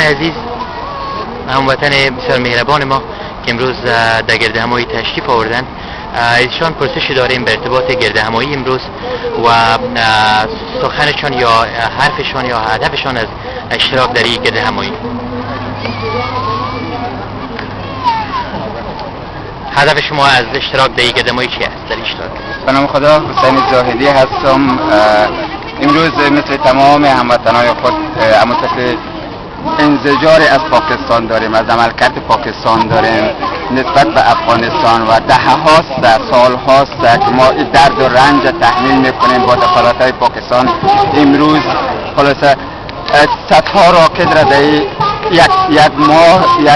عزیز، هموطن بسیار مهربان ما که امروز در گرد همایی تشریف آوردن، ایشان پرسشی داریم به ارتباط گرد همایی امروز و سخنشان یا حرفشان یا هدفشان از اشتراک در این گرد همایی. هدف شما از اشتراک در این گرد همایی چی است؟ در اشتراک به نام خدا، حسین زاهدی هستم. امروز مثل تمام هموطنان خود متصل انزجار از پاکستان داریم، از عملکرد پاکستان داریم نسبت به افغانستان و دهه هاست، سال هاست که ما درد و رنج تحمیل میکنیم با دخالت های پاکستان. امروز خلاصه صدها راکت را در یک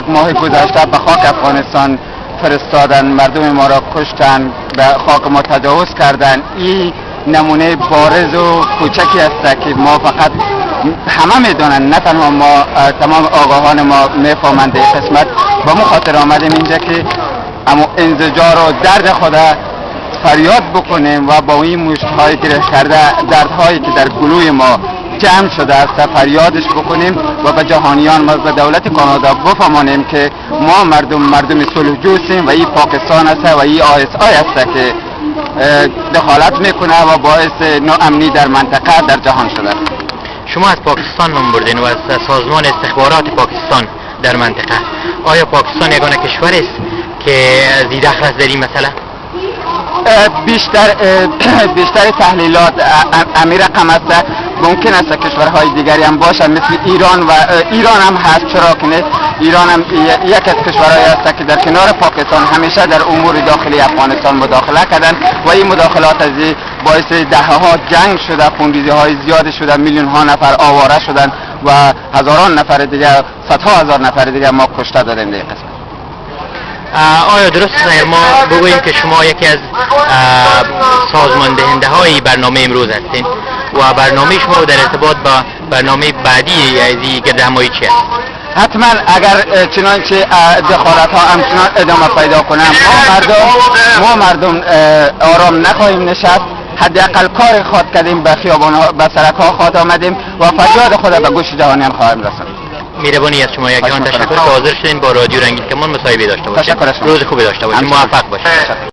ماه گذشته به خاک افغانستان فرستادن، مردم ما را کشتن، به خاک ما تجاوز کردن. این نمونه بارز و کوچکی است که ما فقط همه میدونن، نه تنها ما، تمام آگاهان ما میفهمند این قسمت. با ما خاطر آمدیم اینجا که اما انزجار و درد خود فریاد بکنیم و با این مشت‌های گره کرده، دردهایی که در گلوی ما جمع شده است فریادش بکنیم و به جهانیان و به دولت کانادا بفهمانیم که ما مردم صلح جوستیم و این پاکستان است و این ISI است که دخالت میکنه و باعث ناامنی در منطقه در جهان شده. شما از پاکستان نام بردین و از سازمان استخبارات پاکستان در منطقه. آیا پاکستان یگانه کشور است که دخل است در این مسئله؟ بیشتر تحلیلات امیر رقم است. ممکن است کشورهای دیگری هم باشند مثل ایران و ایران هم هست، چرا که نه؟ ایران هم یک از کشورهایی است که در کنار پاکستان همیشه در امور داخلی افغانستان مداخله کردند و این مداخلات از باعث دهه‌ها جنگ شده، خونریزی‌های زیاد شده، میلیون‌ها نفر آواره شدند و هزاران نفر دیگر، صدها هزار نفر دیگر ما کشته دادیم در این قسمت. آیا درست است اگر ما بگوییم که شما یکی از سازمان دهنده های برنامه امروز هستین و برنامه شما در ارتباط با برنامه بعدی از گرد همایی چی است؟ حتما اگر چنانچه دخالت ها همچنان ادامه پیدا کنند ما مردم آرام نخواهیم نشست. حداقل کار خود کردیم، به خیابان ها، به سرک ها خود آمدیم و فریاد خود به گوش جهانیان خواهیم رساند. مهربانی از شما یکان، تشکر که حاضر شدین با رادیو رنگین کمان مصاحبه داشته باشید. روز خوبی داشته باشید، موفق باشید.